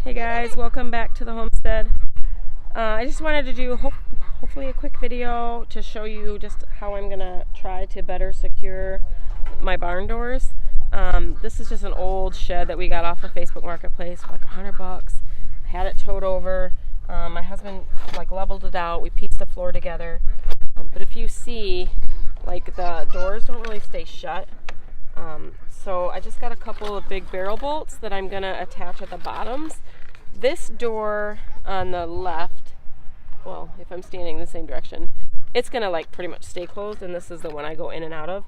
Hey guys, welcome back to the homestead. I just wanted to do hopefully a quick video to show you just how I'm gonna try to better secure my barn doors. This is just an old shed that we got off of Facebook Marketplace for like $100. I had it towed over. My husband leveled it out. We pieced the floor together. But if you see, the doors don't really stay shut. So I just got a couple of big barrel bolts that I'm gonna attach at the bottoms. This door on the left, well, if I'm standing in the same direction, it's gonna pretty much stay closed, and this is the one I go in and out of.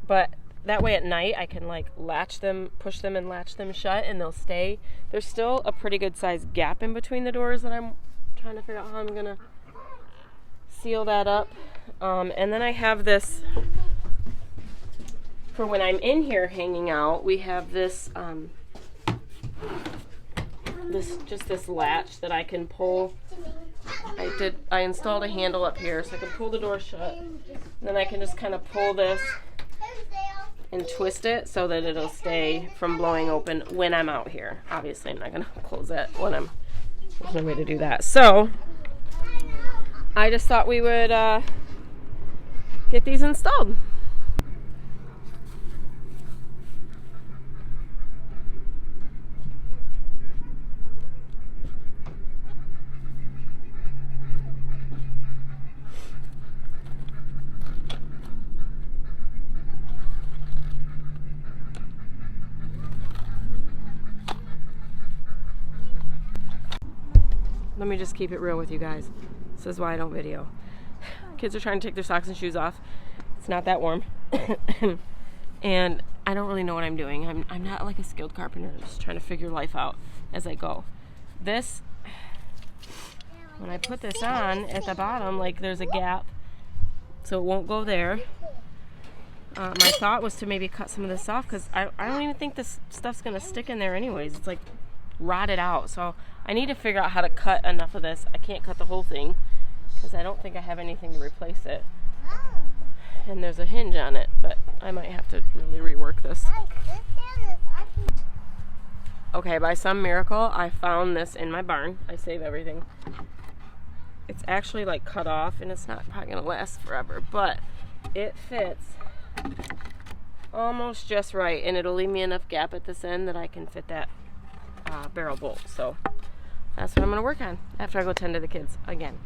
But that way at night I can latch them, push them and latch them shut, and they'll stay. There's still a pretty good sized gap in between the doors that I'm trying to figure out how I'm gonna seal that up. And then I have this for when I'm in here hanging out. We have this this latch that I can pull. I installed a handle up here so I can pull the door shut. And then I can just kind of pull this and twist it so that it'll stay from blowing open when I'm out here. Obviously I'm not gonna close it when there's no way to do that. So I just thought we would get these installed. Let me just keep it real with you guys. This is why I don't video. Kids are trying to take their socks and shoes off. It's not that warm. And I don't really know what I'm doing. I'm not like a skilled carpenter, just trying to figure life out as I go. This, when I put this on at the bottom, there's a gap, so it won't go there. My thought was to maybe cut some of this off, because I don't even think this stuff's gonna stick in there anyways. It's rotted out, so I need to figure out how to cut enough of this. I can't cut the whole thing because I don't think I have anything to replace it, and there's a hinge on it, but I might have to really rework this. Okay, by some miracle I found this in my barn. I save everything. It's actually cut off, and it's not probably gonna last forever, but it fits almost just right, and it'll leave me enough gap at this end that I can fit that barrel bolt. So that's what I'm gonna work on after I go tend to the kids again.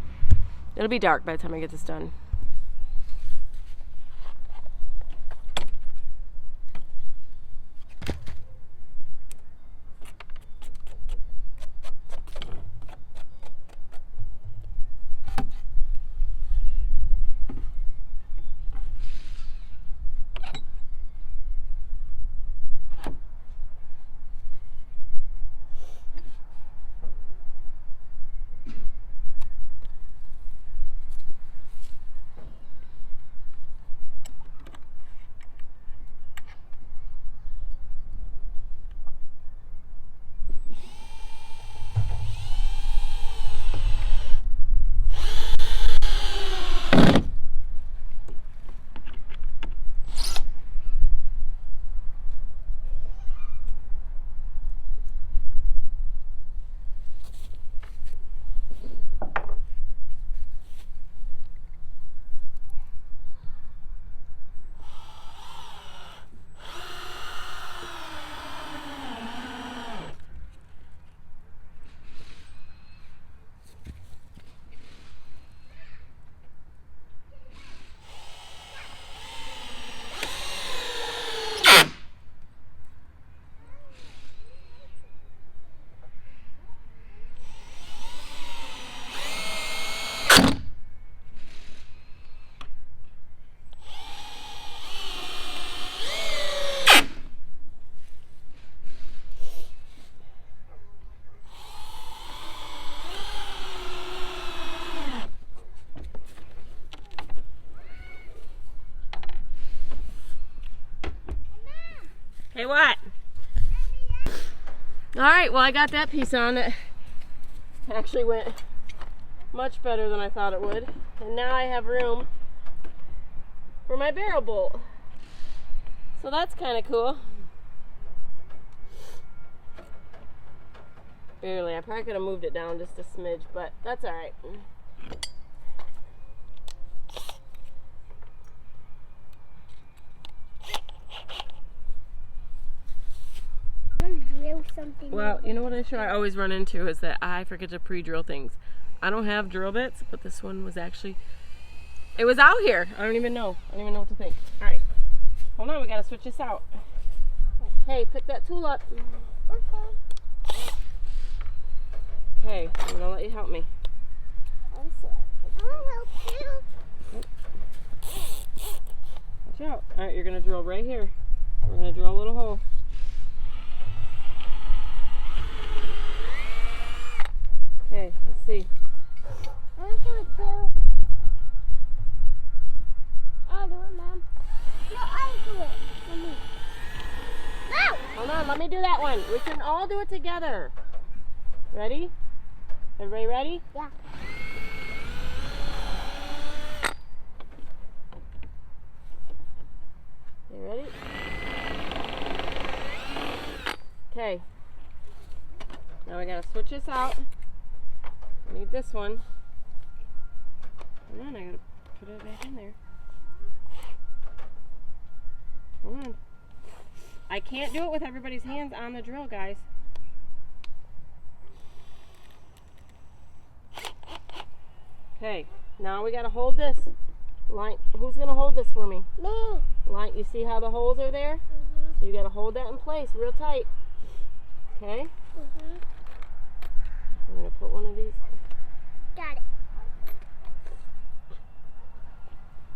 It'll be dark by the time I get this done. Hey, what? Alright, well, I got that piece on. It actually went much better than I thought it would. And now I have room for my barrel bolt. So that's kind of cool. Barely. I probably could have moved it down just a smidge, but that's alright. Well, you know what issue I always run into is that I forget to pre-drill things. I don't have drill bits, but this one was actually, it was out here. I don't even know. I don't even know what to think. Alright. Hold on, we gotta switch this out. Hey, pick that tool up. Okay. Okay, I'm gonna let you help me. I'll help you. Watch out. Alright, you're gonna drill right here. We're gonna drill a little hole. Okay, let's see. I'll do it too. I'll do it, Mom. No, I'll do it. Let me. No! Hold on, let me do that one. We can all do it together. Ready? Everybody ready? Yeah. You ready? Okay. Now we gotta switch this out. I need this one. Hold on, I gotta put it back in there. Hold on. I can't do it with everybody's hands on the drill, guys. Okay, now we gotta hold this line. Who's gonna hold this for me? Me. Line. You see how the holes are there? So you gotta hold that in place real tight. Okay. I'm gonna put one of these. Got it.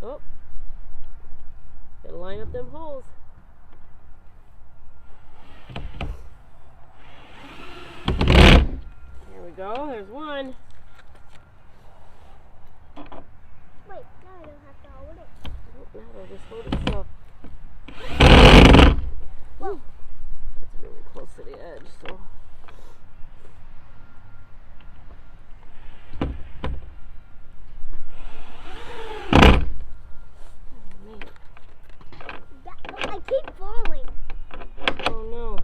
Oh. Gotta line up them holes. There we go. There's one. Wait, now I don't have to hold it. Oh, now it'll just hold itself. Whoa. That's really close to the edge, so. I keep falling. Oh no.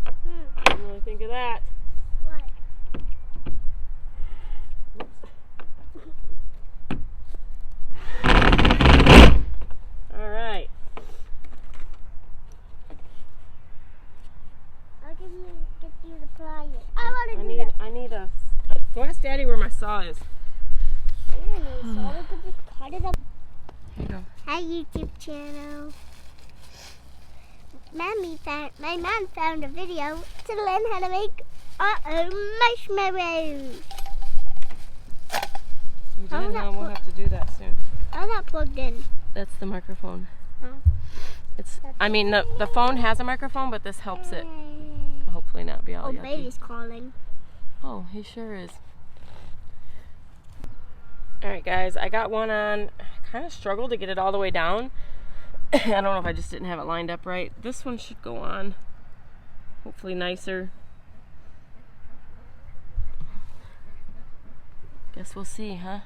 Didn't really think of that. What? Alright. I'll get you the pliers. I want to do that. I need a. Go ask Daddy where my saw is. You don't need a saw. We could just cut it up. Here you go. Hi, YouTube channel. My mom found a video to learn how to make our own marshmallows. We did, Mom. We'll have to do that soon. How's that plugged in? That's the microphone. Oh. It's. I mean, the phone has a microphone, but this helps it. Hopefully not be all yucky. Baby's calling. Oh, he sure is. Alright guys, I got one on. I kind of struggled to get it all the way down. I don't know if I just didn't have it lined up right. This one should go on. Hopefully nicer. Guess we'll see, huh?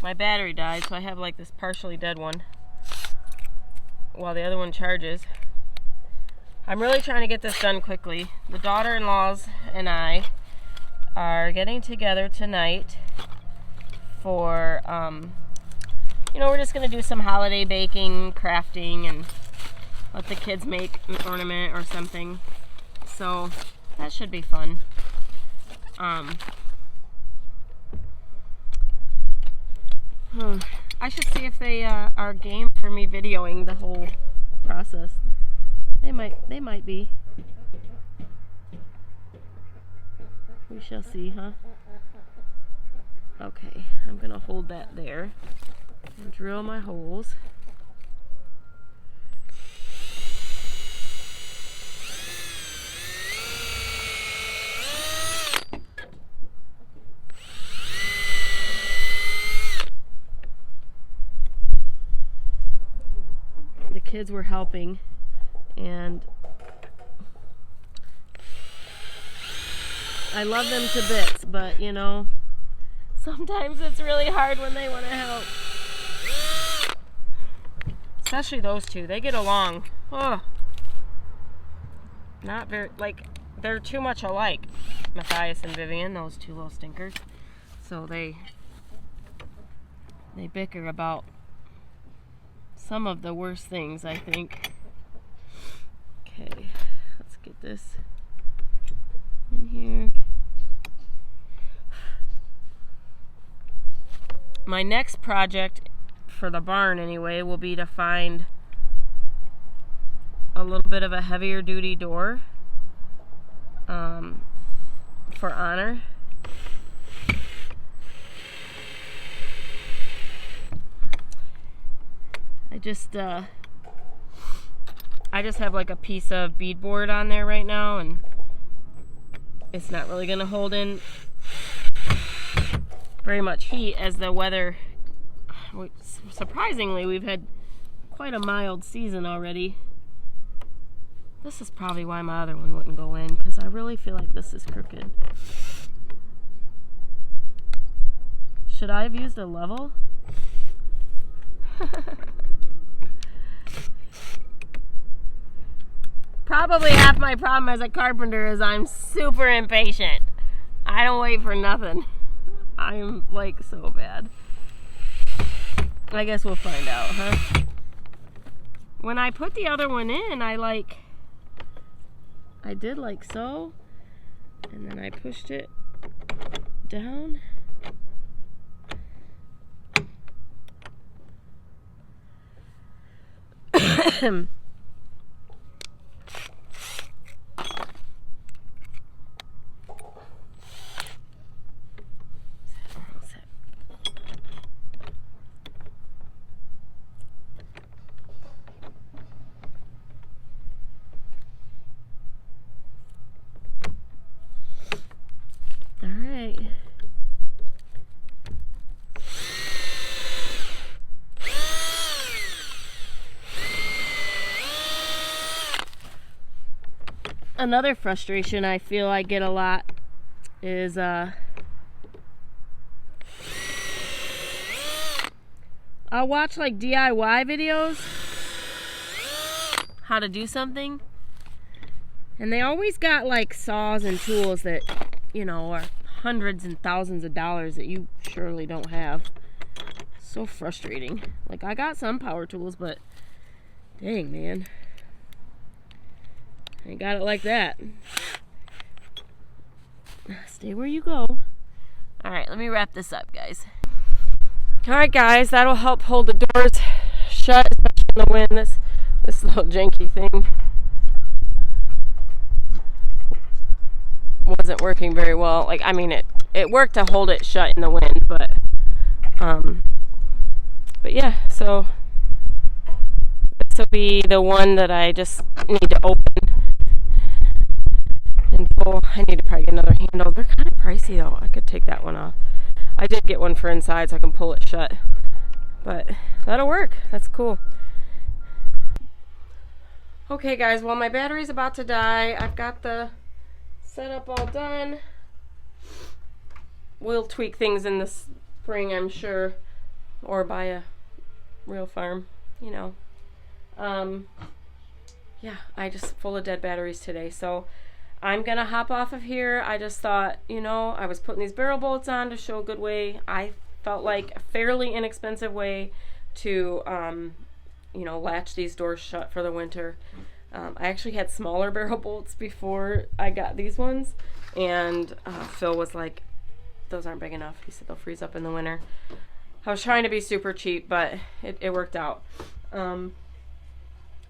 My battery died, so I have like this partially dead one while the other one charges. I'm really trying to get this done quickly. The daughter-in-laws and I are getting together tonight for, you know, we're just going to do some holiday baking, crafting, and let the kids make an ornament or something. So that should be fun. I should see if they are game for me videoing the whole process. They might be. We shall see, huh? Okay, I'm gonna hold that there and drill my holes. The kids were helping, and I love them to bits, but you know, sometimes it's really hard when they want to help. Especially those two, they get along. Oh. not very, like, they're too much alike, Matthias and Vivian, those two little stinkers. So they bicker about some of the worst things, I think. Okay, let's get this in here. My next project, for the barn anyway, will be to find a little bit of a heavier duty door for Honor. I just have like a piece of beadboard on there right now, and it's not really going to hold in very much heat as the weather. Surprisingly, we've had quite a mild season already. This is probably why my other one wouldn't go in, because I really feel like this is crooked. Should I have used a level? Probably half my problem as a carpenter is I'm super impatient. I don't wait for nothing. I'm like so bad. I guess we'll find out, huh? When I put the other one in, I did like so, and then I pushed it down. All right. Another frustration I feel I get a lot is I'll watch like DIY videos, how to do something, and they always got like saws and tools that, you know, are hundreds and thousands of dollars that you surely don't have. So frustrating. Like, I got some power tools, but dang, man, I ain't got it like that. Stay where you go. Alright, let me wrap this up, guys. Alright, guys, that'll help hold the doors shut, especially in the wind. This little janky thing wasn't working very well. Like, I mean, it worked to hold it shut in the wind, but yeah, so this will be the one that I just need to open and pull. I need to probably get another handle. They're kind of pricey though. I could take that one off. I did get one for inside so I can pull it shut, but that'll work. That's cool. Okay, guys, well, my battery's about to die. I've got the setup all done. We'll tweak things in the spring, I'm sure, or buy a real farm, you know. Yeah, I just full of dead batteries today, so I'm gonna hop off of here. I just thought, you know, I was putting these barrel bolts on to show a good way. I felt like a fairly inexpensive way to you know, latch these doors shut for the winter. I actually had smaller barrel bolts before I got these ones, and Phil was like, those aren't big enough. He said they'll freeze up in the winter. I was trying to be super cheap, but it worked out.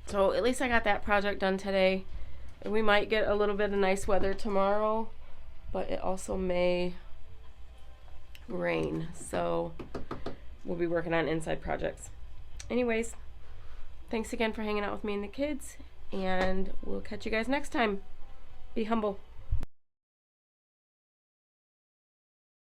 So at least I got that project done today. We might get a little bit of nice weather tomorrow, but it also may rain, so we'll be working on inside projects. Anyways, thanks again for hanging out with me and the kids, and we'll catch you guys next time. Be humble.